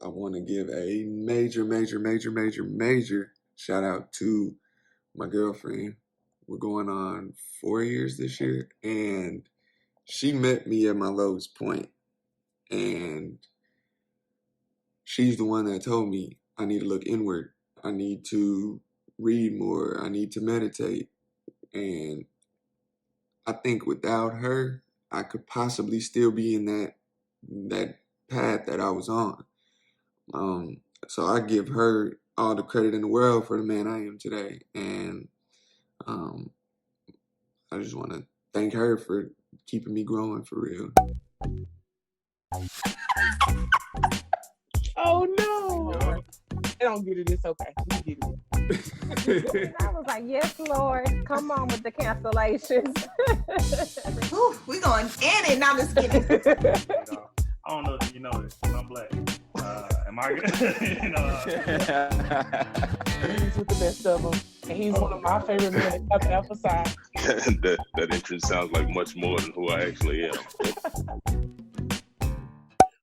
I want to give a major shout out to my girlfriend. We're going on 4 years this year, and she met me at my lowest point, and she's the one that told me I need to look inward. I need to read more. I need to meditate. And I think without her, I could possibly still be in that path that I was on. So I give her all the credit in the world for the man I am today. And um, I just want to thank her for keeping me growing for real. Oh no! I don't get it. It's okay. We get it. I was like, yes, Lord, come on with the cancellations. Ooh, we going in it. Now let's get it. I don't know if you know this, but I'm black. Am I good? He's with the best of them. And he's one of my favorite men to emphasize. that interest sounds like much more than who I actually am.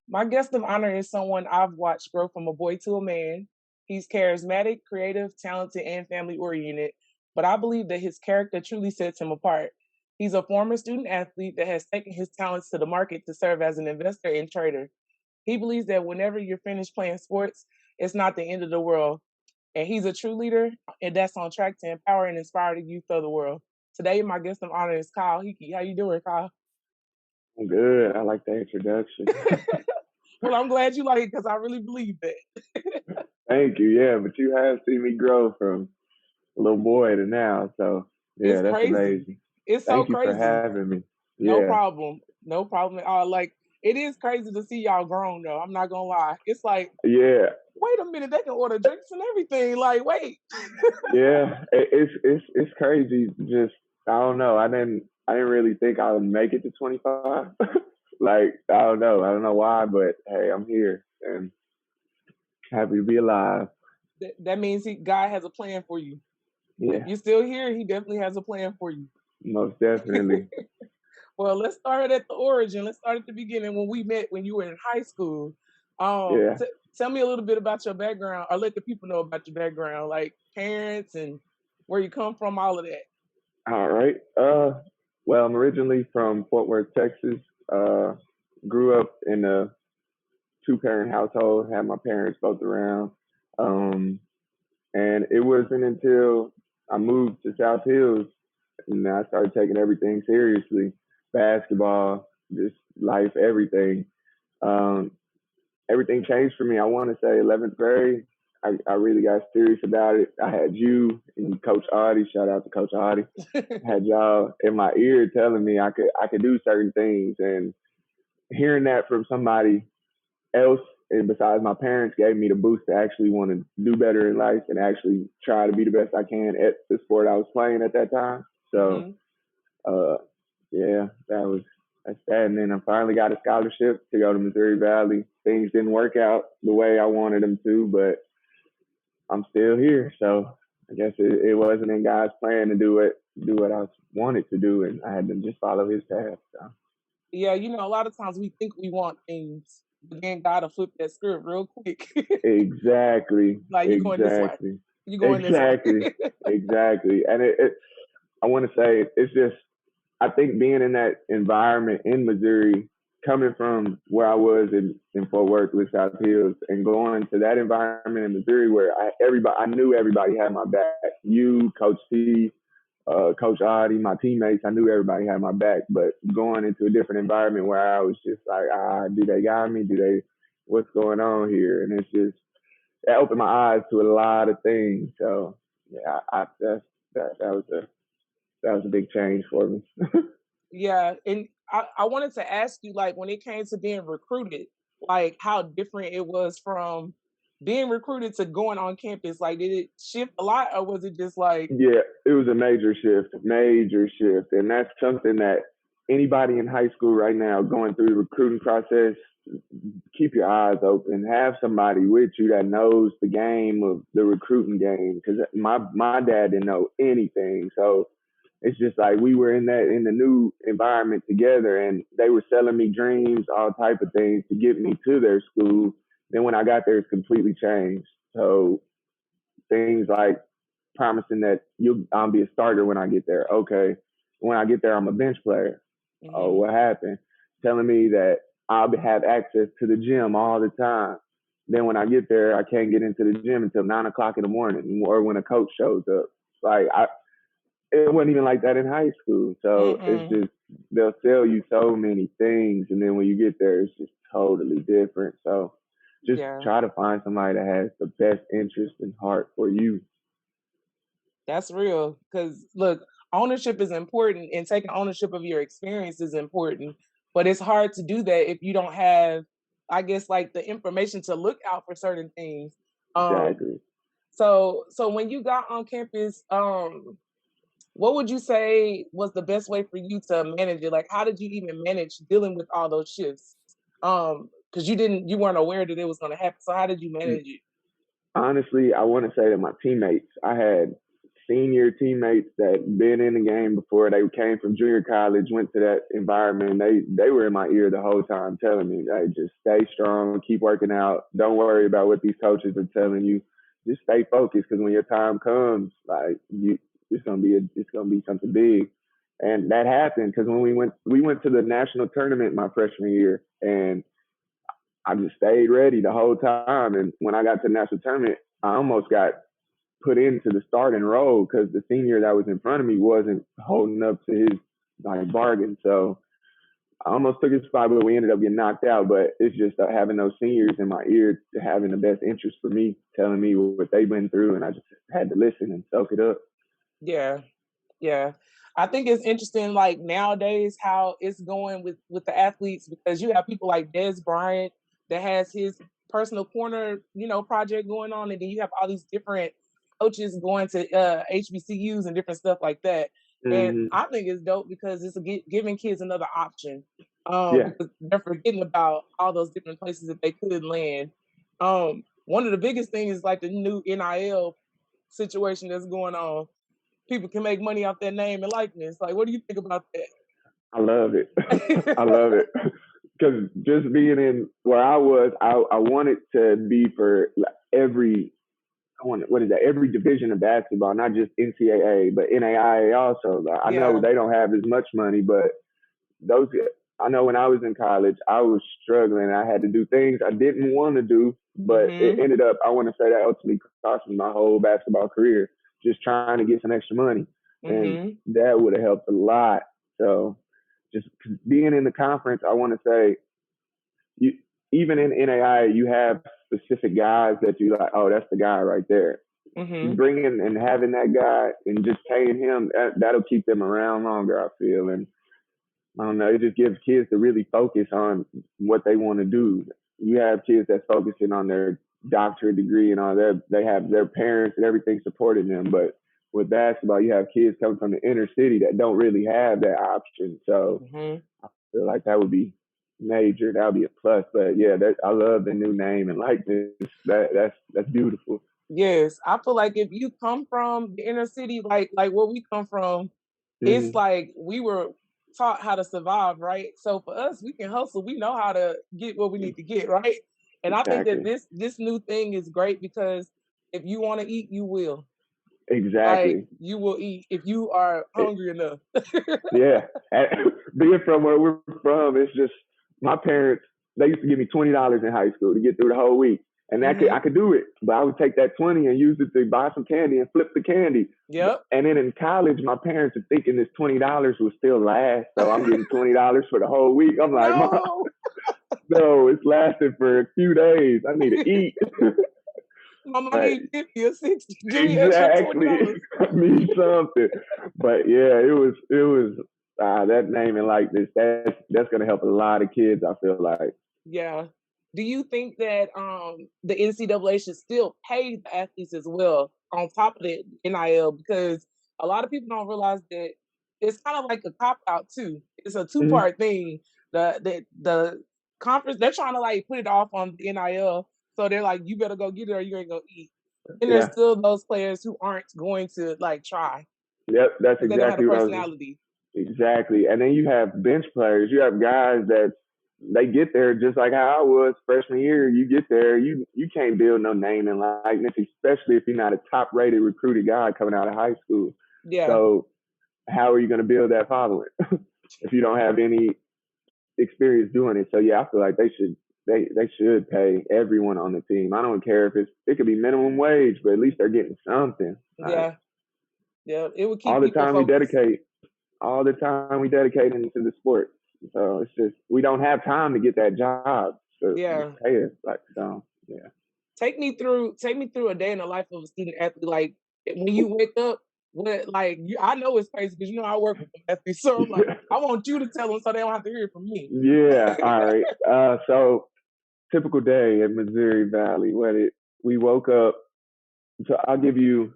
My guest of honor is someone I've watched grow from a boy to a man. He's charismatic, creative, talented, and family-oriented, but I believe that his character truly sets him apart. He's a former student athlete that has taken his talents to the market to serve as an investor and trader. He believes that whenever you're finished playing sports, it's not the end of the world. And he's a true leader, and that's on track to empower and inspire the youth of the world. Today, my guest of honor is Kyle Hickey. How you doing, Kyle? I'm good. I like the introduction. Well, I'm glad you like it because I really believe that. Thank you. Yeah, but you have seen me grow from a little boy to now. So, yeah, it's that's crazy. amazing. It's Thank so you crazy. for having me. No Yeah. problem. No problem at all. Like, it is crazy to see y'all grown, though. I'm not going to lie. It's like, yeah. Wait a minute, they can order drinks and everything. Like, wait. Yeah, it's crazy. Just, I don't know. I didn't really think I would make it to 25. Like, I don't know why, but hey, I'm here and happy to be alive. That means God has a plan for you. Yeah. You're still here. He definitely has a plan for you. Most definitely. Well, let's start at the origin. Let's start at the beginning when we met when you were in high school. Yeah. Tell me a little bit about your background, or let the people know about your background, like parents and where you come from, all of that. All right. Well, I'm originally from Fort Worth, Texas. Grew up in a 2-parent household, had my parents both around. And it wasn't until I moved to South Hills and I started taking everything seriously. Basketball, just life, everything. Everything changed for me. I want to say 11th grade. I really got serious about it. I had you and Coach Audie. Shout out to Coach Audie. Had y'all in my ear telling me I could do certain things, and hearing that from somebody else and besides my parents gave me the boost to actually want to do better in life and actually try to be the best I can at the sport I was playing at that time. So, yeah, that's that. And then I finally got a scholarship to go to Missouri Valley. Things didn't work out the way I wanted them to, but I'm still here. So I guess it wasn't in God's plan to do what I wanted to do, and I had to just follow His path. So. Yeah, a lot of times we think we want things, but then God will flip that script real quick. Exactly. Like you're going this way. You're going this way. Exactly. And I want to say it's just, I think being in that environment in Missouri, coming from where I was in Fort Worth with South Hills and going to that environment in Missouri where I knew everybody had my back. You, Coach T, Coach Audie, my teammates, I knew everybody had my back, but going into a different environment where I was just like, do they got me? What's going on here? And it's just, it opened my eyes to a lot of things. So yeah, that was a big change for me. Yeah. And I wanted to ask you, like, when it came to being recruited, like how different it was from being recruited to going on campus. Like, did it shift a lot, or was it just like? Yeah, it was a major shift. And that's something that anybody in high school right now going through the recruiting process, keep your eyes open. Have somebody with you that knows the game of the recruiting game. Because my dad didn't know anything. So it's just like we were in the new environment together, and they were selling me dreams, all type of things to get me to their school. Then when I got there, it's completely changed. So things like promising that I'll be a starter when I get there. Okay. When I get there, I'm a bench player. Mhm. Oh, what happened? Telling me that I'll have access to the gym all the time. Then when I get there, I can't get into the gym until 9 o'clock in the morning or when a coach shows up. Like, it wasn't even like that in high school. So it's just, they'll sell you so many things. And then when you get there, it's just totally different. So just try to find somebody that has the best interest and heart for you. That's real. Because look, ownership is important, and taking ownership of your experience is important. But it's hard to do that if you don't have, I guess, like the information to look out for certain things. Exactly. So when you got on campus, what would you say was the best way for you to manage it? Like, how did you even manage dealing with all those shifts? Because you weren't aware that it was going to happen. So how did you manage it? Honestly, I want to say that my teammates, I had senior teammates that been in the game before. They came from junior college, went to that environment. They were in my ear the whole time telling me, hey, just stay strong, keep working out. Don't worry about what these coaches are telling you. Just stay focused, because when your time comes, like it's gonna be something big. And that happened, because when we went to the national tournament my freshman year, and I just stayed ready the whole time. And when I got to the national tournament, I almost got put into the starting role because the senior that was in front of me wasn't holding up to his bargain. So I almost took his spot, but we ended up getting knocked out. But it's just having those seniors in my ear, having the best interest for me, telling me what they've been through, and I just had to listen and soak it up. Yeah. I think it's interesting, like nowadays, how it's going with the athletes, because you have people like Des Bryant that has his personal corner, project going on, and then you have all these different coaches going to HBCUs and different stuff like that. And I think it's dope because it's giving kids another option. Because they're forgetting about all those different places that they could land. One of the biggest things is like the new NIL situation that's going on. People can make money off their name and likeness. Like, what do you think about that? I love it. I love it. Because just being in where I was, I wanted to be for every division of basketball, not just NCAA, but NAIA also. I know they don't have as much money, but I know when I was in college, I was struggling. I had to do things I didn't want to do, but it ended up, I want to say that ultimately cost me my whole basketball career, just trying to get some extra money. And that would have helped a lot. So just being in the conference, I want to say, even in NAIA, you have specific guys that you like, oh, that's the guy right there. Bringing and having that guy and just paying him, that'll keep them around longer, I feel. And I don't know, it just gives kids to really focus on what they want to do. You have kids that's focusing on their doctorate degree and all that. They have their parents and everything supporting them. But with basketball, you have kids coming from the inner city that don't really have that option. So I feel like that would be major. That would be a plus. But yeah, I love the new name and likeness. That's beautiful. Yes, I feel like if you come from the inner city, like where we come from, it's like we were taught how to survive, right? So for us, we can hustle. We know how to get what we need to get, right? And I think that this new thing is great because if you want to eat, you will. Exactly. Like, you will eat if you are hungry enough. Yeah. Being from where we're from, it's just my parents, they used to give me $20 in high school to get through the whole week. And I could do it, but I would take that 20 and use it to buy some candy and flip the candy. Yep. And then in college, my parents are thinking this $20 will still last. So I'm getting $20 for the whole week. I'm like, Mom, no, it's lasting for a few days. I need to eat. Mom, I need 50 or 60. Exactly. I need something. But yeah, it was that name and like this, that's going to help a lot of kids, I feel like. Yeah. Do you think that the NCAA should still pay the athletes as well on top of the NIL? Because a lot of people don't realize that it's kind of like a cop-out too. It's a two-part thing. The conference, they're trying to like put it off on the NIL. So they're like, you better go get it or you ain't gonna eat. And there's still those players who aren't going to like try. Yep, that's exactly what I was. Exactly. And then you have bench players. You have guys that they get there just like how I was freshman year. You get there, you can't build no name and likeness, especially if you're not a top rated recruited guy coming out of high school. Yeah. So how are you going to build that following if you don't have any experience doing it? So yeah, I feel like they should pay everyone on the team. I don't care if it could be minimum wage, but at least they're getting something. Yeah. Yeah. It would keep all the people time focused. we dedicate into the sport. So it's just we don't have time to get that job. So Yeah. pay us like so. Yeah. Take me through a day in the life of a student athlete. Like when you wake up, I know it's crazy because I work with athletes, so I'm like, I want you to tell them so they don't have to hear it from me. Yeah. All right. So typical day at Missouri Valley. We woke up. So I'll give you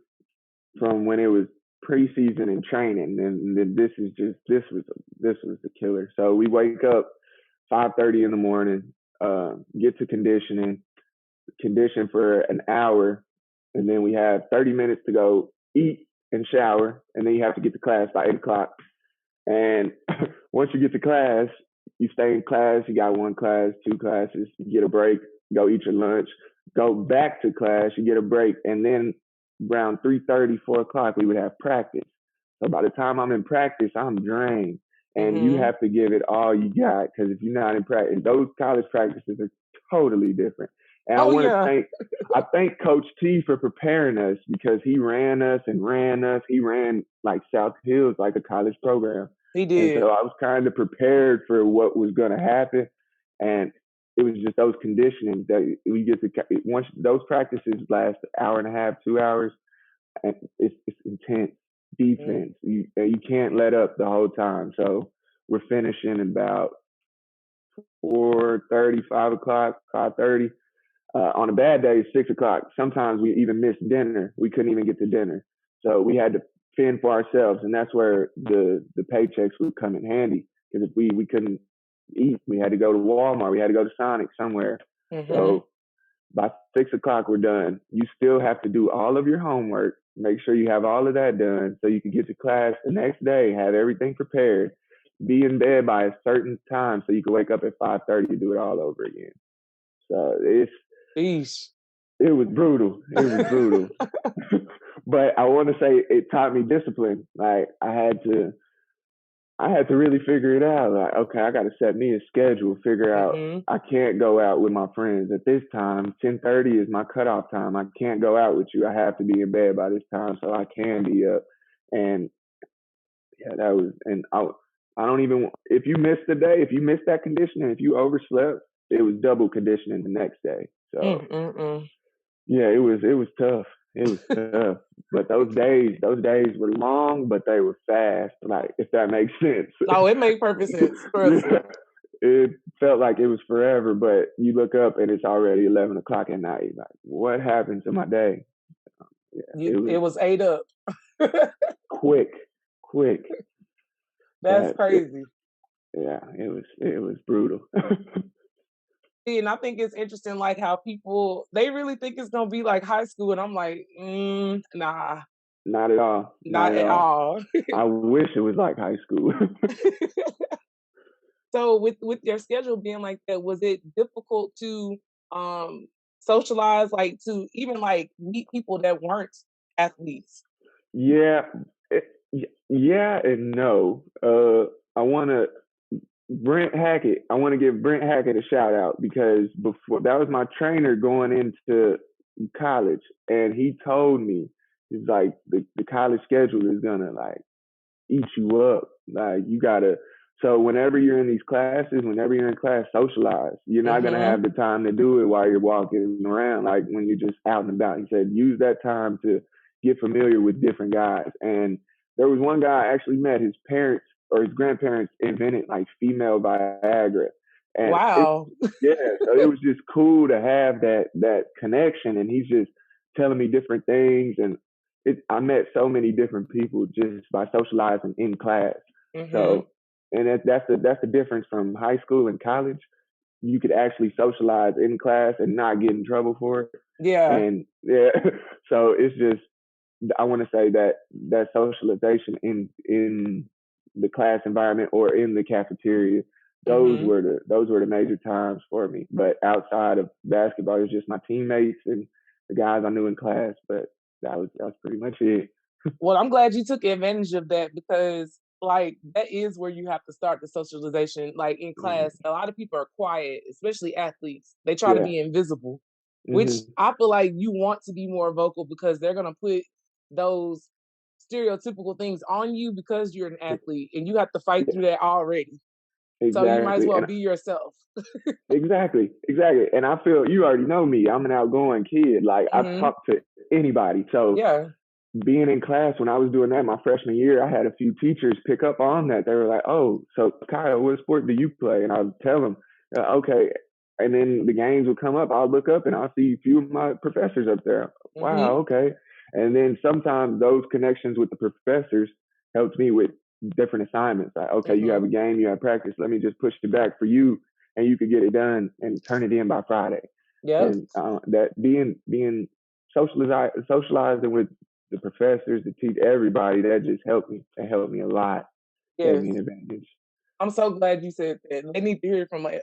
from when it was preseason and training, and then this was the killer. So we wake up 5:30 in the morning, get to condition for an hour, and then we have 30 minutes to go eat and shower, and then you have to get to class by 8:00. And once you get to class, you stay in class. You got one class, two classes. You get a break, go eat your lunch, go back to class. You get a break, and then around 3:30, 4:00, we would have practice. So by the time I'm in practice, I'm drained, and you have to give it all you got because if you're not in practice, those college practices are totally different. And I thank Coach T for preparing us because he ran us. He ran like South Hills, like a college program. He did. And so I was kind of prepared for what was going to happen. And it was just those conditioning that we get to, once those practices last an hour and a half, 2 hours, and it's intense defense. You can't let up the whole time. So we're finishing about 4:30, 5:00, 5:30. On a bad day, 6:00. Sometimes we even missed dinner. We couldn't even get to dinner. So we had to fend for ourselves. And that's where the paychecks would come in handy. Because if we couldn't eat, we had to go to Walmart. We had to go to Sonic somewhere. So by 6:00, we're done. You still have to do all of your homework. Make sure you have all of that done so you can get to class the next day, have everything prepared, be in bed by a certain time so you can wake up at 5:30 to do it all over again. So it was brutal. But I want to say it taught me discipline. Like I had to really figure it out. Like, okay, I got to set me a schedule, figure out I can't go out with my friends at this time. 10:30 is my cutoff time. I can't go out with you. I have to be in bed by this time so I can be up. And yeah, that was, and I don't even, if you missed the day, if you missed that conditioning, if you overslept, it was double conditioning the next day. So yeah, it was tough. It was tough. But those days were long, but they were fast. Like, if that makes sense. Oh, it made perfect sense. Yeah, it felt like it was forever, but you look up and it's already 11 o'clock at night. Like, what happened to my day? Yeah, it was 8 up. quick. That's crazy. It was brutal. And I think it's interesting, like how people, they really think it's gonna be like high school, and I'm like, nah. Not at all. Not at all. I wish it was like high school. So with your schedule being like that, was it difficult to socialize, like to even like meet people that weren't athletes? Yeah, yeah and no. I want to give Brent Hackett a shout out because before that was my trainer going into college, and he told me he's like the college schedule is gonna like eat you up. Like you gotta. So whenever you're in these classes, whenever you're in class, socialize. You're not gonna have the time to do it while you're walking around. Like when you're just out and about. He said use that time to get familiar with different guys. And there was one guy I actually met. His parents or his grandparents invented like female Viagra. And wow. So it was just cool to have that connection. And he's just telling me different things. And I met so many different people just by socializing in class. So, and that's the difference from high school and college. You could actually socialize in class and not get in trouble for it. Yeah. And so it's just, I want to say that socialization in the class environment or in the cafeteria those were the major times for me. But outside of basketball, it was just my teammates and the guys I knew in class. But that was pretty much it. Well, I'm glad you took advantage of that because like that is where you have to start the socialization. Like in class, a lot of people are quiet, especially athletes. They try to Yeah. be invisible, which I feel like you want to be more vocal because they're gonna put those stereotypical things on you because you're an athlete and you have to fight through that already. So you might as Exactly. well And be yourself. exactly. And I feel you already know me. I'm an outgoing kid. Like I talk to anybody. So Yeah. being in class when I was doing that my freshman year, I had a few teachers pick up on that. They were like, "Oh, so Kyle, what sport do you play?" And I would tell them, "Okay." And then the games would come up. I'll look up and I'll see a few of my professors up there. Wow, okay. And then sometimes those connections with the professors helped me with different assignments. Like, okay, you have a game, you have practice. Let me just push it back for you, and you could get it done and turn it in by Friday. Yep. And that being socializing with the professors, to teach everybody, that just helped me. That helped me a lot. Yes. Gave me an advantage. I'm so glad you said that. They need to hear it from an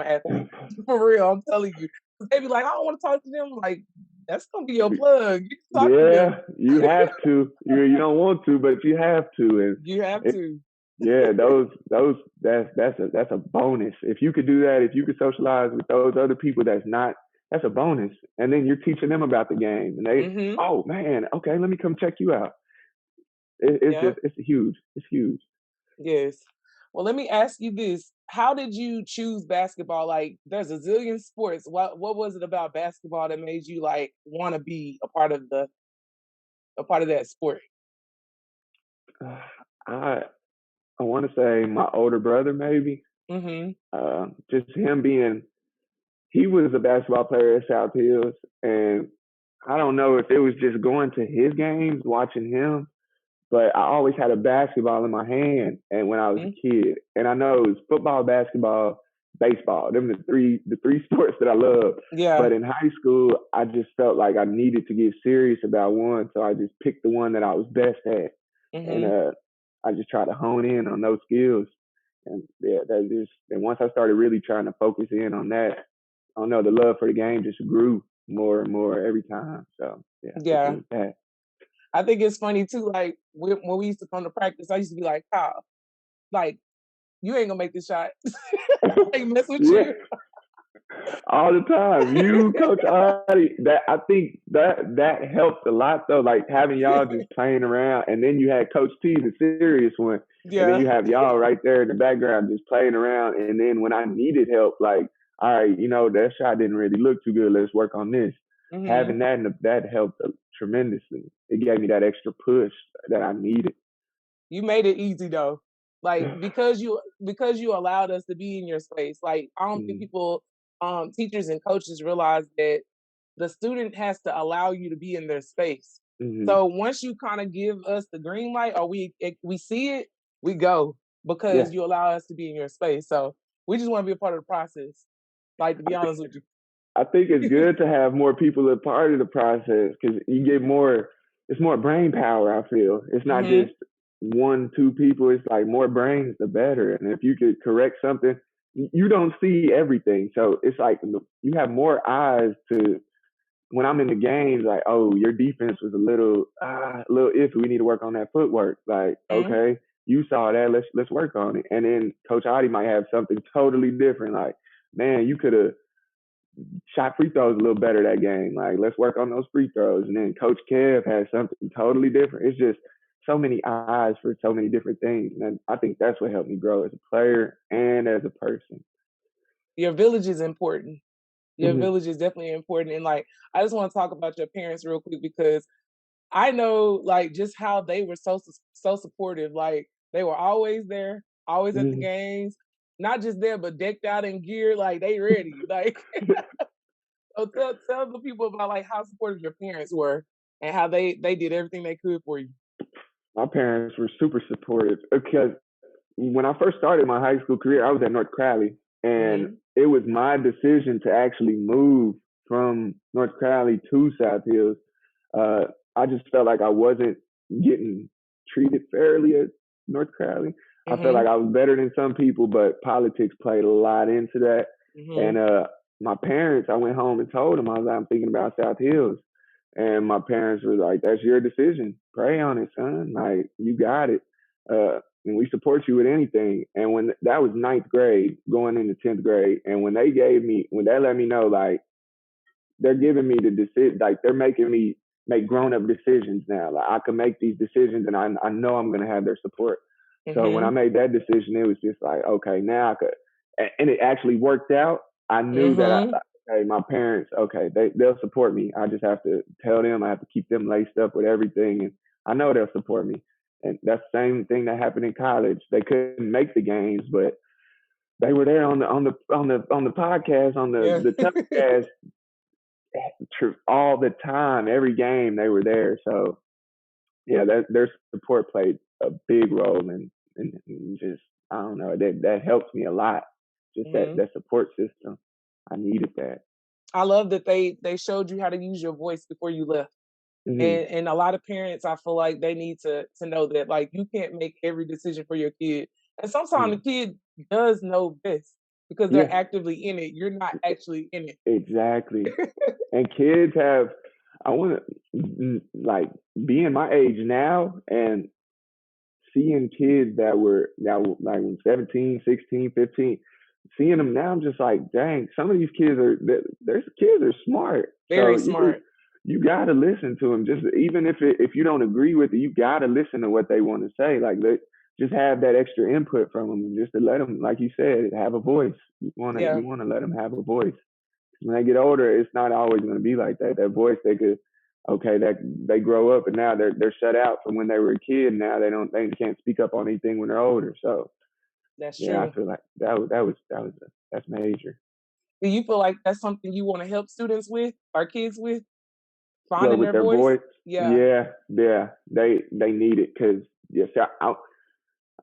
athlete. For real, I'm telling you. They be like, I don't want to talk to them. Like, that's gonna be your plug. You can talk to them. You have to. You don't want to, but you have to. And you have to. Yeah, that's a bonus. If you could do that, if you could socialize with those other people, that's a bonus. And then you're teaching them about the game, and they, oh man, okay, let me come check you out. It's huge. It's huge. Yes. Well, let me ask you this: how did you choose basketball? Like, there's a zillion sports. What was it about basketball that made you like want to be a part of that sport? I want to say my older brother, maybe. Just him he was a basketball player at South Hills, and I don't know if it was just going to his games, watching him, but I always had a basketball in my hand, and when I was a kid, and I know it was football, basketball, baseball. Them the three sports that I loved. Yeah. But in high school, I just felt like I needed to get serious about one, so I just picked the one that I was best at, and I just tried to hone in on those skills. And and once I started really trying to focus in on that, I don't know, the love for the game just grew more and more every time. So yeah. That. I think it's funny too. Like when we used to come to practice, I used to be like, Kyle, like you ain't gonna make this shot. Like mess with you. All the time. You, Coach Adi, I think that helped a lot though. Like having y'all just playing around, and then you had Coach T, the serious one, and then you have y'all right there in the background just playing around. And then when I needed help, like, all right, that shot didn't really look too good. Let's work on this. Having that helped tremendously. It gave me that extra push that I needed. You made it easy though. Like because you allowed us to be in your space. Like I don't think people teachers and coaches realize that the student has to allow you to be in their space. So once you kind of give us the green light or we see it, we go because you allow us to be in your space. So we just want to be a part of the process. Like, to be honest with you. I think it's good to have more people a part of the process because you get it's more brain power, I feel. It's not just 1-2 people. It's like more brains, the better. And if you could correct something, you don't see everything. So it's like you have more eyes to, when I'm in the games, like, oh, your defense was a little iffy. We need to work on that footwork. Like, okay, you saw that. Let's work on it. And then Coach Adi might have something totally different. Like, man, you could have shot free throws a little better that game. Like, let's work on those free throws. And then Coach Kev has something totally different. It's just so many eyes for so many different things. And I think that's what helped me grow as a player and as a person. Your village is important. Your village is definitely important. And like, I just want to talk about your parents real quick because I know like just how they were so supportive. Like they were always there, always at the games, not just there, but decked out in gear. Like they ready. Like, so tell the people about like how supportive your parents were and how they did everything they could for you. My parents were super supportive because when I first started my high school career, I was at North Crowley, and it was my decision to actually move from North Crowley to South Hills. I just felt like I wasn't getting treated fairly at North Crowley. I felt like I was better than some people, but politics played a lot into that. And my parents, I went home and told them, I was like, I'm thinking about South Hills. And my parents were like, that's your decision. Pray on it, son. Like, you got it. And we support you with anything. And when that was ninth grade, going into 10th grade, and when they let me know, like, they're giving me the decision, like, they're making me make grown-up decisions now. Like, I can make these decisions, and I know I'm going to have their support. So when I made that decision, it was just like, okay, now I could, and it actually worked out. I knew that okay, my parents, okay, they'll support me. I just have to tell them, I have to keep them laced up with everything, and I know they'll support me. And that's the same thing that happened in college. They couldn't make the games, but they were there on the podcast, on the telecast all the time. Every game they were there. So yeah, their support played a big role, and just, I don't know, that helped me a lot. Just that support system. I needed that. I love that they showed you how to use your voice before you left. And a lot of parents, I feel like they need to know that, like, you can't make every decision for your kid. And sometimes the kid does know best because they're actively in it. You're not actually in it. Exactly. And kids have, I want to, like, being my age now and seeing kids that were like 17, 16, 15, seeing them now, I'm just like, dang, some of these kids are smart. Very smart. You got to listen to them. Just even if you don't agree with it, you got to listen to what they want to say. Like, just have that extra input from them, just to let them, like you said, have a voice. You want to let them have a voice. When they get older, it's not always going to be like that. That voice, that they grow up and now they're shut out from when they were a kid. Now they can't speak up on anything when they're older. So that's true. Yeah, I feel like that's major. Do you feel like that's something you want to help students with, or kids with, finding with their voice? Yeah. They need it, because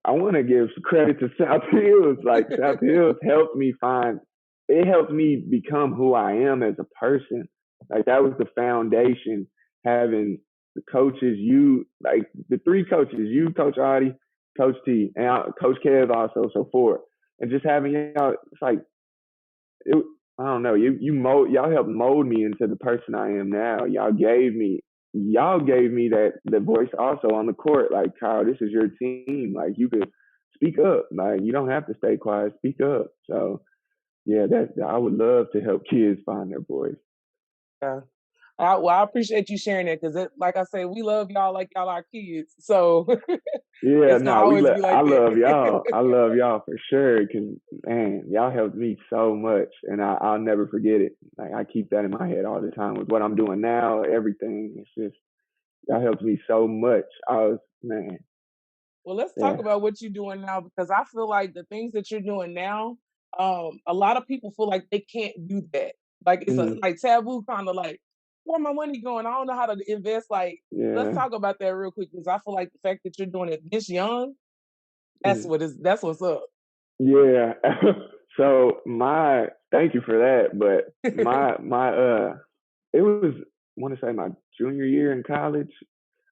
I want to give credit to South Hills. Like, South Hills helped me become who I am as a person. Like, that was the foundation, having the coaches, the three coaches, you, Coach Audie, Coach T, and Coach Kev also, so forth. And just having y'all, it's like, I don't know, y'all helped mold me into the person I am now. Y'all gave me that the voice also on the court. Like, Kyle, this is your team. Like, you could speak up. Like, you don't have to stay quiet. Speak up. So yeah, I would love to help kids find their voice. Yeah. I appreciate you sharing that, because, like I say, we love y'all like y'all are kids. So yeah, I love y'all. I love y'all for sure, because, man, y'all helped me so much, and I'll never forget it. Like, I keep that in my head all the time with what I'm doing now. Everything, it's just, y'all helped me so much. Well, let's talk about what you're doing now, because I feel like the things that you're doing now, a lot of people feel like they can't do that. Like, it's like taboo, kind of like, where my money going? I don't know how to invest. Like, let's talk about that real quick, because I feel like the fact that you're doing it this young, that's what's up. Yeah. So thank you for that. But it was, I want to say, my junior year in college.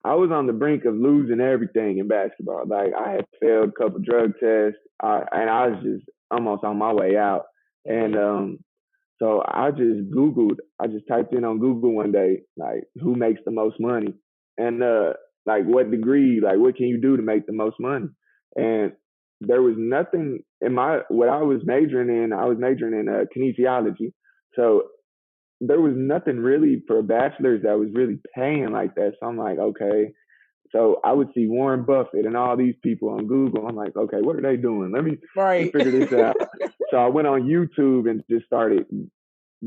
I was on the brink of losing everything in basketball. Like, I had failed a couple drug tests, and I was just almost on my way out. And so I just typed in on Google one day, like, who makes the most money? And like, what degree, like, what can you do to make the most money? And there was nothing in what I was majoring in. I was majoring in kinesiology. So there was nothing really for a bachelor's that was really paying like that. So I'm like, okay. So I would see Warren Buffett and all these people on Google. I'm like, okay, what are they doing? Let me figure this out. So I went on YouTube and just started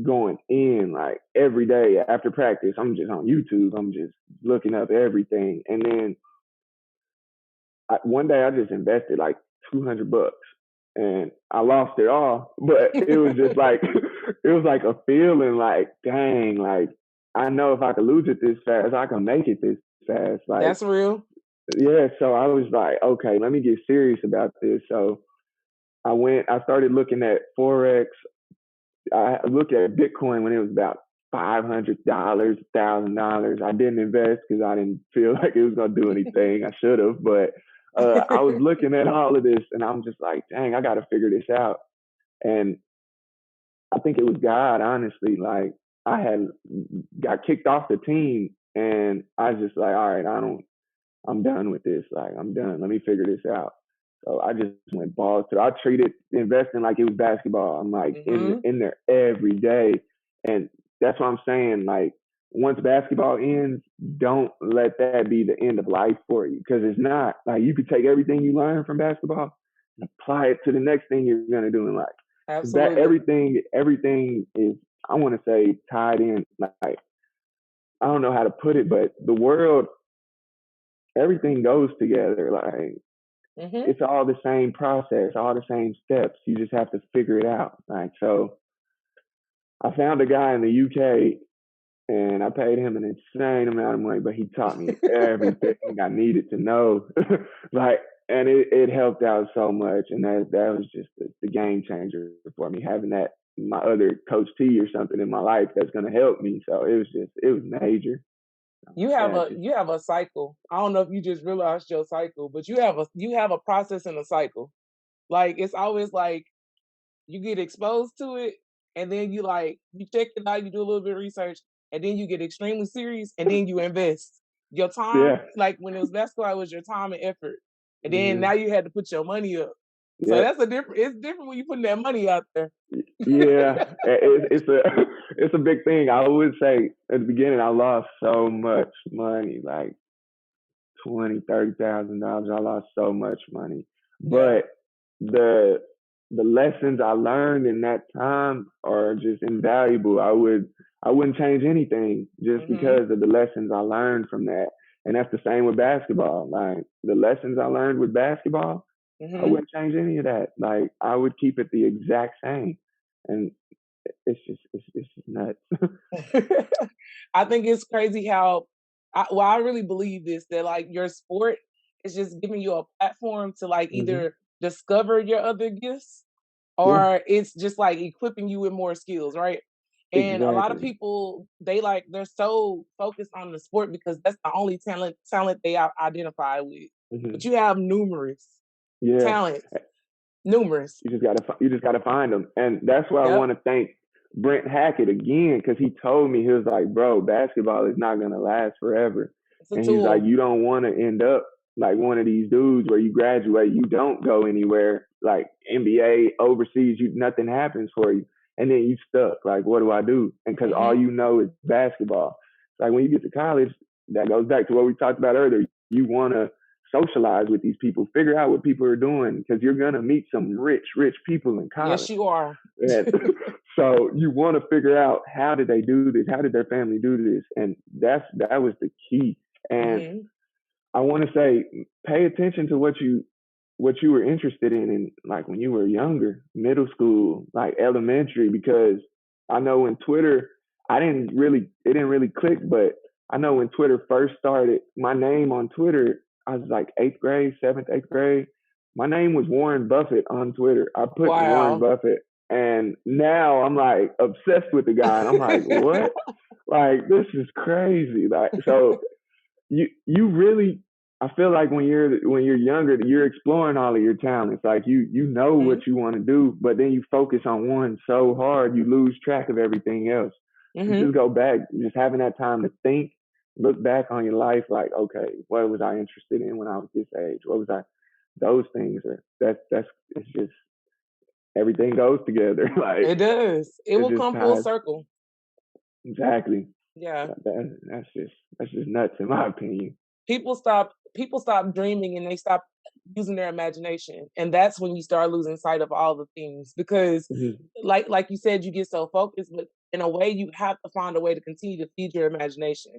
going in, like, every day after practice. I'm just on YouTube. I'm just looking up everything. And then one day I just invested like $200, and I lost it all. But it was just like, it was like a feeling like, dang, like, I know if I could lose it this fast, I can make it this fast. Like, that's real. Yeah. So I was like, okay, let me get serious about this. So I started looking at Forex. I looked at Bitcoin when it was about $500, $1,000. I didn't invest because I didn't feel like it was going to do anything. I should have, but I was looking at all of this, and I'm just like, dang, I got to figure this out. And I think it was God, honestly. Like, I had got kicked off the team, and I was just like, all right, I'm done with this. Like, I'm done. Let me figure this out. So I just went balls to. I treated investing like it was basketball. I'm like in there every day, and that's what I'm saying. Like, once basketball ends, don't let that be the end of life for you, because it's not. Like, you could take everything you learn from basketball and apply it to the next thing you're gonna do in life. Absolutely. That everything is, I want to say, tied in. Like, I don't know how to put it, but the world, everything goes together. Like, it's all the same process, all the same steps. You just have to figure it out. Like, so I found a guy in the UK, and I paid him an insane amount of money, but he taught me everything I needed to know. Like, and it helped out so much. And that was just the game changer for me, having that, my other Coach T or something in my life that's going to help me. So it was major. You have a cycle. I don't know if you just realized your cycle, but you have a process and a cycle. Like, it's always like you get exposed to it, and then you check it out, you do a little bit of research, and then you get extremely serious, and then you invest your time. Yeah. Like, when it was basketball, it was your time and effort, and then now you had to put your money up. So Yep. it's different when you putting that money out there. Yeah, it's a big thing. I would say at the beginning I lost so much money, like $20,000-$30,000. I lost so much money, but the lessons I learned in that time are just invaluable. I wouldn't change anything just because of the lessons I learned from that. And that's the same with basketball. Like, the lessons I learned with basketball, I wouldn't change any of that. Like, I would keep it the exact same. And it's just nuts. I think it's crazy how, I really believe this, that like your sport is just giving you a platform to like either discover your other gifts, or it's just like equipping you with more skills, right? And a lot of people, they're so focused on the sport because that's the only talent they identify with. But you have numerous talents. Numerous. You just gotta find them, and that's why I want to thank Brent Hackett again, because he told me, he was like, "Bro, basketball is not gonna last forever," and he's like, "You don't want to end up like one of these dudes where you graduate, you don't go anywhere, like NBA, overseas, nothing happens for you, and then you stuck. Like, what do I do?" And because all you know is basketball. Like, when you get to college, that goes back to what we talked about earlier. You want to socialize with these people, figure out what people are doing, because you're going to meet some rich people in college. Yes, you are. So you want to figure out, how did they do this? How did their family do this? And that was the key. And I want to say, pay attention to what you were interested in like when you were younger, middle school, like elementary, because I know when Twitter, it didn't really click, but I know when Twitter first started, my name on Twitter, I was like 7th, 8th grade. My name was Warren Buffett on Twitter. I put Warren Buffett, and now I'm like obsessed with the guy. And I'm like, what? Like, this is crazy. Like, so you really, I feel like when you're younger, you're exploring all of your talents. Like, you know what you want to do, but then you focus on one so hard, you lose track of everything else. You just go back, just having that time to think, look back on your life, like, okay, what was I interested in when I was this age? What was I? Those things it's just, everything goes together. Like, it does. It will come full circle. Exactly. Yeah. That's just nuts, in my opinion. People stop dreaming, and they stop using their imagination, and that's when you start losing sight of all the things, because like you said, you get so focused, but in a way you have to find a way to continue to feed your imagination.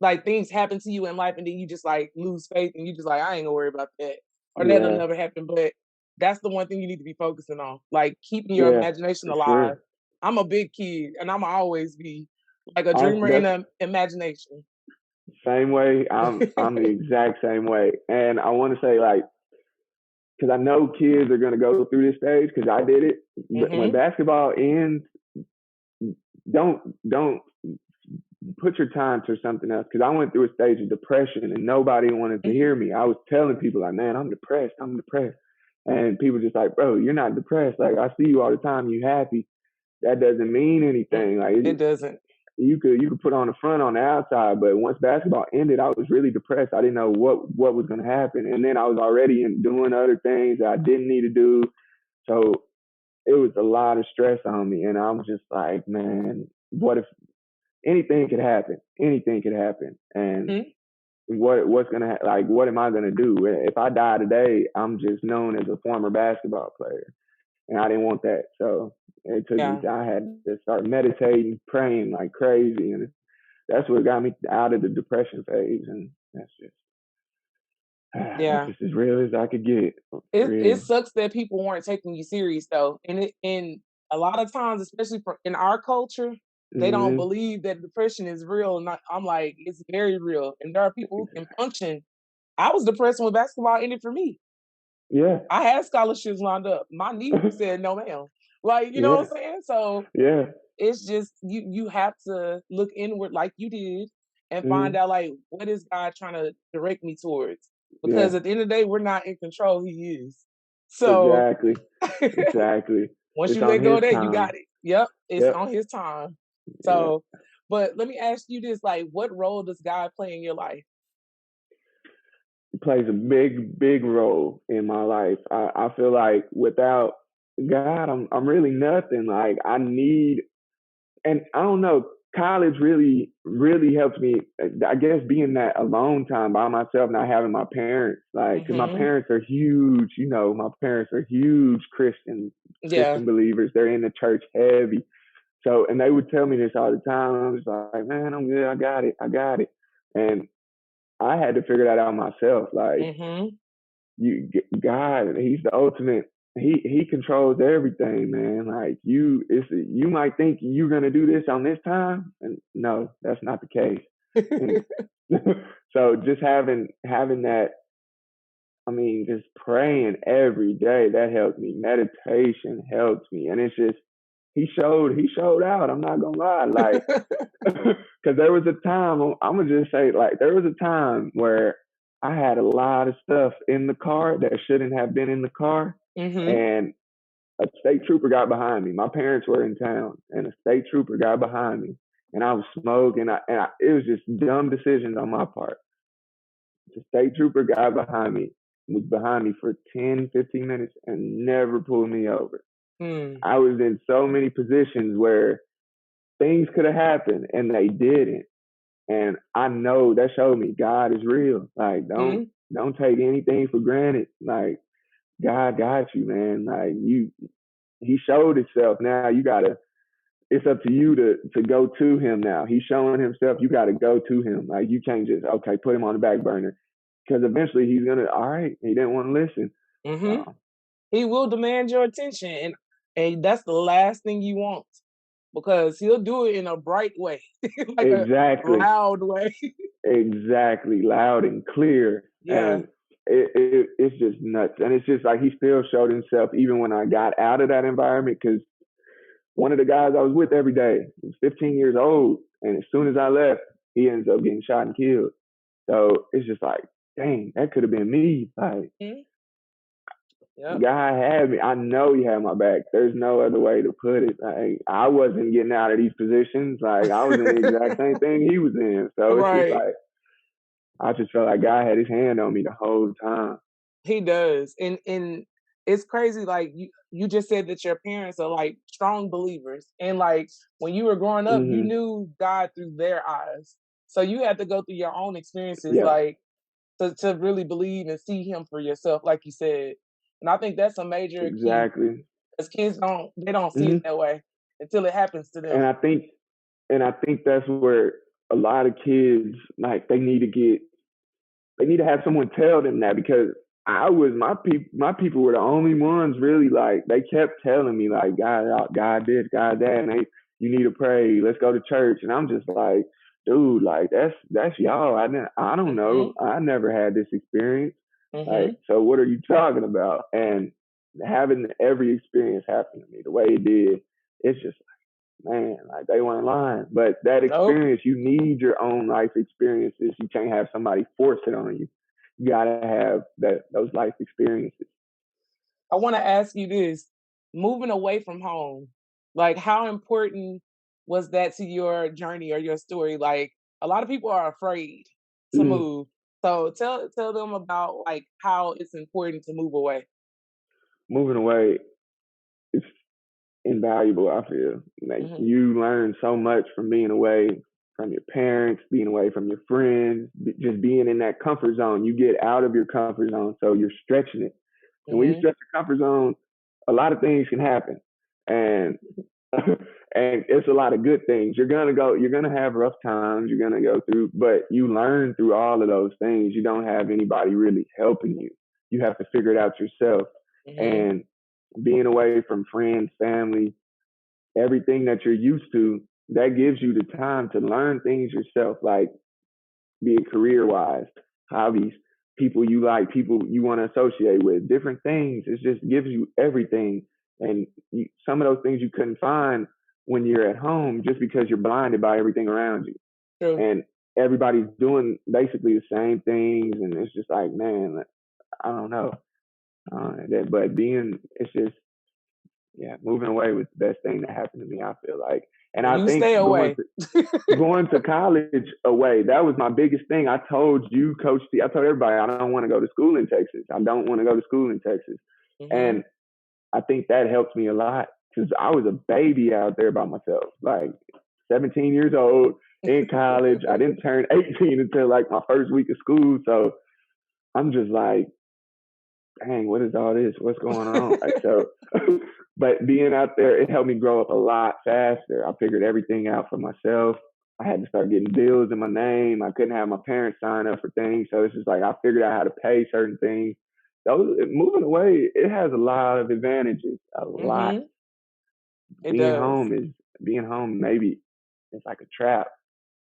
Like, things happen to you in life, and then you just like lose faith, and you just like, I ain't gonna worry about that, or that'll never happen. But that's the one thing you need to be focusing on, like keeping your imagination alive. I'm a big kid, and I'm always be like a dreamer in an imagination. Same way. I'm the exact same way. And I want to say, like, because I know kids are going to go through this stage, because I did it. But when basketball ends, don't put your time to something else. Because I went through a stage of depression and nobody wanted to hear me. I was telling people like, man, I'm depressed. And people just like, bro, you're not depressed. Like, I see you all the time. You happy. That doesn't mean anything. Like, It doesn't. you could put on the front, on the outside, but once basketball ended, I was really depressed. I didn't know what was going to happen. And then I was already doing other things that I didn't need to do. So it was a lot of stress on me. And I'm just like, man, what if anything could happen? Anything could happen. And what's going to like, what am I going to do? If I die today, I'm just known as a former basketball player. And I didn't want that. So it took me, I had to start meditating, praying like crazy. And that's what got me out of the depression phase. And that's just as real as I could get. It sucks that people weren't taking you serious though. And a lot of times, especially in our culture, they don't believe that depression is real. And I'm like, it's very real. And there are people who can function. I was depressed when basketball ended for me. Yeah. I had scholarships lined up. My niece said no, ma'am. Like, you know what I'm saying? So it's just you have to look inward like you did and find out like what is God trying to direct me towards? Because at the end of the day, we're not in control, he is. So exactly. Once you let go of that, you got it. Yep. It's on his time. So but let me ask you this, like what role does God play in your life? Plays a big role in my life. I feel like without God, I'm really nothing. Like I need, and I don't know, college really helped me. I guess being that alone time by myself, not having my parents, like, cause my parents are huge. You know, my parents are huge Christian believers. They're in the church heavy. So, and they would tell me this all the time. I was like, man, I'm good. I got it. And I had to figure that out myself. Like, God, he's the ultimate. He controls everything, man. Like you might think you're gonna do this on this time, and no, that's not the case. So just having that. I mean, just praying every day, that helped me. Meditation helps me, and it's just he showed out. I'm not gonna lie, like. Because there was a time, I'm going to just say, like, there was a time where I had a lot of stuff in the car that shouldn't have been in the car. And a state trooper got behind me. My parents were in town, and a state trooper got behind me. And I was smoking, it was just dumb decisions on my part. The state trooper got behind me, was behind me for 10, 15 minutes and never pulled me over. I was in so many positions where things could have happened and they didn't. And I know that showed me God is real. Like, don't take anything for granted. Like, God got you, man. Like he showed himself. Now it's up to you to go to him now. He's showing himself. You got to go to him. Like, you can't just, okay, put him on the back burner. Because eventually he's going to, all right, he didn't want to listen. He will demand your attention. And that's the last thing you want. Because he'll do it in a bright way, like exactly. a loud way. Exactly, loud and clear. And it's just nuts. And it's just like he still showed himself even when I got out of that environment. Because one of the guys I was with every day was 15 years old, and as soon as I left, he ends up getting shot and killed. So it's just like, dang, that could have been me. Like. God had me. I know he had my back. There's no other way to put it. Like, I wasn't getting out of these positions. Like, I was in the exact same thing he was in. So it's just like, I just felt like God had his hand on me the whole time. He does. And it's crazy. Like you just said that your parents are like strong believers. And like when you were growing up, you knew God through their eyes. So you had to go through your own experiences, like to really believe and see him for yourself, like you said. And I think that's a major key. Because kids don't see it that way until it happens to them. And I think that's where a lot of kids, like, they need to have someone tell them that, because my people were the only ones really, like, they kept telling me like, God this, God that, and you need to pray, let's go to church. And I'm just like, dude, like that's y'all. I don't know. I never had this experience. Like, so what are you talking about? And having every experience happen to me the way it did, it's just man, like they weren't lying. But that Nope. experience, you need your own life experiences. You can't have somebody force it on you. You gotta have those life experiences. I want to ask you this: moving away from home, like how important was that to your journey or your story? Like a lot of people are afraid to Mm, move. So tell them about like how it's important to move away. moving away is invaluable. I feel like Hmm. you learn so much from being away from your parents, being away from your friends, just being in that comfort zone. You get out of your comfort zone, so you're stretching it. And when you Hmm. stretch your comfort zone, a lot of things can happen, and and it's a lot of good things. You're gonna have rough times. You're gonna go through, but you learn through all of those things. You don't have anybody really helping you. You have to figure it out yourself. Hmm. And being away from friends, family, everything that you're used to, that gives you the time to learn things yourself, like be it career wise, hobbies, people you like, people you want to associate with, different things. It just gives you everything. And some of those things you couldn't find when you're at home just because you're blinded by everything around you. True. And everybody's doing basically the same things. And it's just like, man, I don't know. But it's just, yeah, moving away was the best thing that happened to me, I feel like. And I You think stay away. going to college away, that was my biggest thing. I told you, Coach T, I told everybody, I don't want to go to school in Texas. I don't want to go to school in Texas. Hmm. And I think that helped me a lot because I was a baby out there by myself, like 17 years old in college. I didn't turn 18 until like my first week of school. So I'm just like, dang, what is all this? What's going on? Like, so, but being out there, it helped me grow up a lot faster. I figured everything out for myself. I had to start getting bills in my name. I couldn't have my parents sign up for things. So it's just like I figured out how to pay certain things. Moving away, it has a lot of advantages. A lot. Hmm. It Being does. home is being home. Maybe it's like a trap.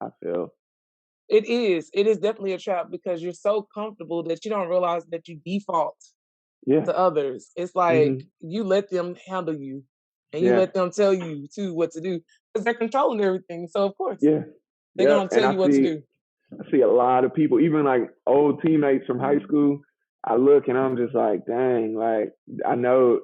I feel. It is. It is definitely a trap because you're so comfortable that you don't realize that you default Yeah. to others. It's like Hmm. you let them handle you and you Yeah. let them tell you too what to do because they're controlling everything. So of course Yeah. they're Yep. gonna tell And you what to do. I see a lot of people, even like old teammates from high school. I look and I'm just like, dang, like I know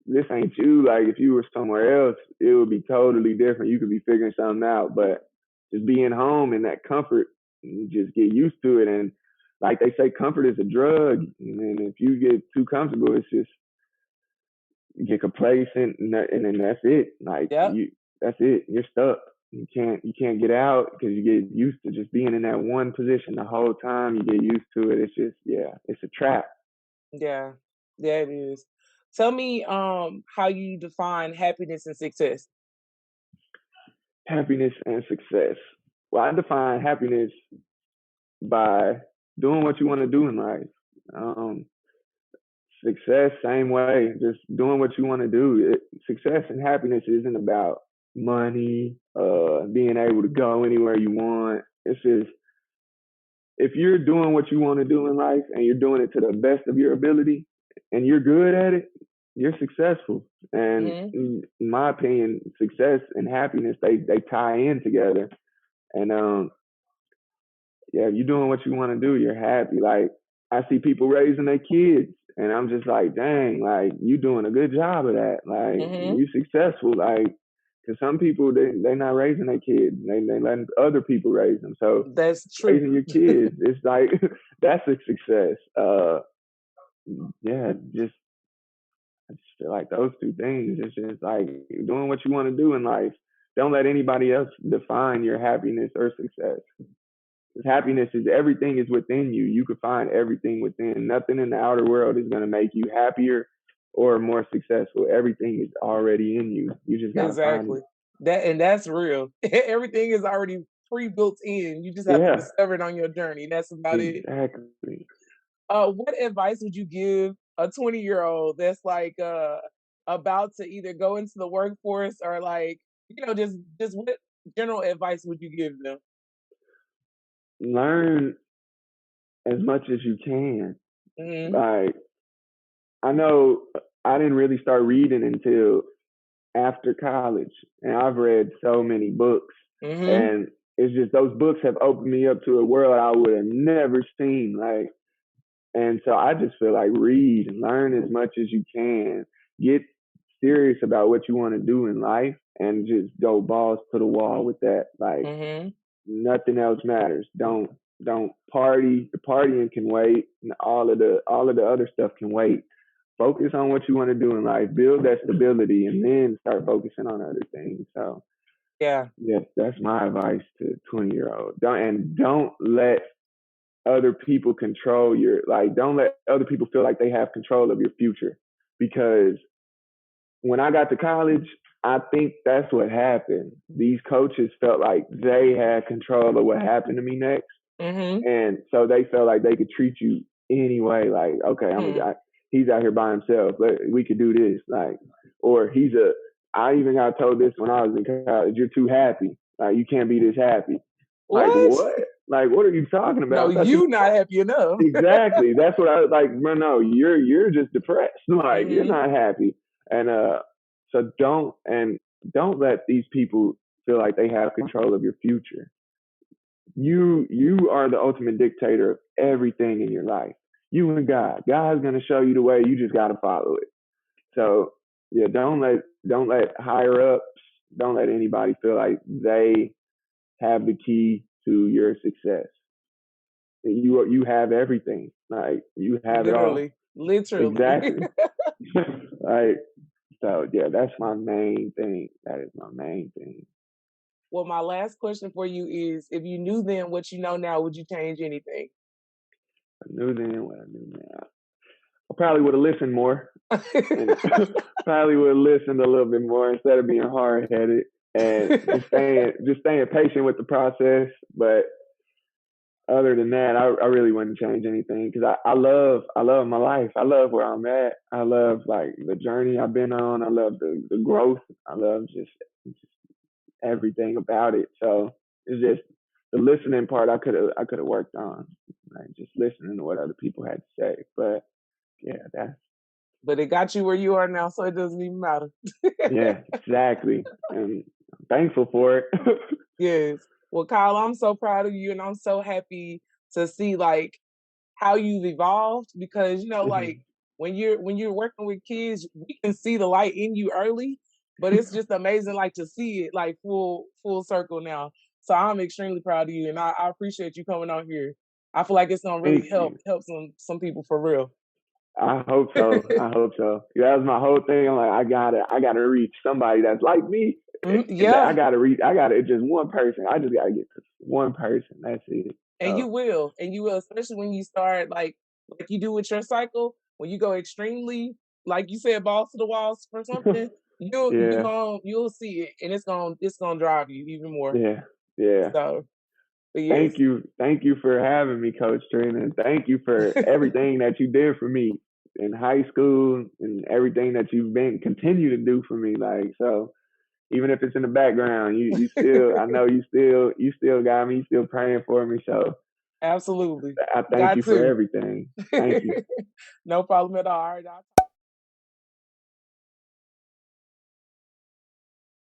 this ain't you. Like if you were somewhere else, it would be totally different. You could be figuring something out. But just being home in that comfort, you just get used to it. And like they say, comfort is a drug. And then if you get too comfortable, it's just you get complacent, and then that's it. Like Yep. that's it. You're stuck. You can't get out because you get used to just being in that one position the whole time. You get used to it. It's just it's a trap. Yeah. Yeah, it is. Tell me how you define happiness and success. Happiness and success. Well, I define happiness by doing what you want to do in life. Um, Success, same way, just doing what you want to do. Success and happiness isn't about money, being able to go anywhere you want. It's just if you're doing what you want to do in life and you're doing it to the best of your ability and you're good at it, you're successful. And Hmm. in my opinion, success and happiness they tie in together. And yeah, if you're doing what you want to do, you're happy. Like I see people raising their kids, and I'm just like, dang, like you doing a good job of that. Like Hmm. you successful. Like, cause some people they not raising their kids, they letting other people raise them. So That's true. raising your kids, it's like that's a success. Yeah, I just feel like those two things. It's just like doing what you want to do in life. Don't let anybody else define your happiness or success. Because happiness is everything is within you. You can find everything within. Nothing in the outer world is going to make you happier or more successful. Everything is already in you. You just got to find it. Exactly. That's real. Everything is already pre-built in. You just have to Yeah, discover it on your journey. That's about it. exactly. What advice would you give a 20-year-old that's like about to either go into the workforce or like, just what general advice would you give them? Learn as much as you can. Hmm. Like, I know I didn't really start reading until after college, and I've read so many books, Mm-hmm. and it's just those books have opened me up to a world I would have never seen. Like, and so I just feel like read and learn as much as you can. Get serious about what you want to do in life, and just go balls to the wall with that. Like, Mm-hmm. nothing else matters. Don't party. The partying can wait, and all of the other stuff can wait. Focus on what you want to do in life. Build that stability, and then start focusing on other things. So Yeah. yes, that's my advice to 20-year-olds. Don't let other people control your, like, don't let other people feel like they have control of your future. Because when I got to college, I think that's what happened. These coaches felt like they had control of what happened to me next. Mm-hmm. And so they felt like they could treat you anyway. Like, okay, he's out here by himself, but we could do this. Like, or I even got told this when I was in college, you're too happy. Like, you can't be this happy. Like, what? Like, what are you talking about? No, you not happy enough. Exactly. That's what I was like, no, you're just depressed. Like, you're not happy. And so don't let these people feel like they have control of your future. You are the ultimate dictator of everything in your life. You and God. God's gonna show you the way. You just gotta follow it. So yeah, don't let higher ups, don't let anybody feel like they have the key to your success. You have everything. Like, you have Literally. it all. Exactly. Like, so yeah, that's my main thing. That is my main thing. Well, my last question for you is, if you knew then what you know now, would you change anything? I knew then what I knew now. I probably would have listened more. Probably would have listened a little bit more instead of being hard headed, and just staying patient with the process. But other than that, I really wouldn't change anything, because I love my life. I love where I'm at. I love, like, the journey I've been on. I love the growth. I love just everything about it. So it's just the listening part I could have worked on, like, just listening to what other people had to say. But yeah, but it got you where you are now, so it doesn't even matter. Yeah, exactly. And I'm thankful for it. Yes. Well, Kyle, I'm so proud of you, and I'm so happy to see, like, how you've evolved, because, you know, like, when you're working with kids, we can see the light in you early, but it's just amazing, like, to see it, like, full circle now. So I'm extremely proud of you, and I appreciate you coming on here. I feel like it's gonna really Thank help you. some people for real. I hope so. I hope so. Yeah, that was my whole thing. I'm like, I gotta reach somebody that's like me. Yeah. I gotta just one person. I just gotta get to one person. That's it. And you will, especially when you start like you do with your cycle. When you go extremely, like you said, balls to the walls for something, Yeah. you'll see it, and it's gonna drive you even more. Yeah. So, but yes, Thank you for having me, Coach Trina, and thank you for everything that you did for me in high school, and everything that you've been continue to do for me. Like, so even if it's in the background, you still, I know you still got me, you still praying for me. So absolutely, I thank got you for to. everything. Thank you. No problem at all. All right,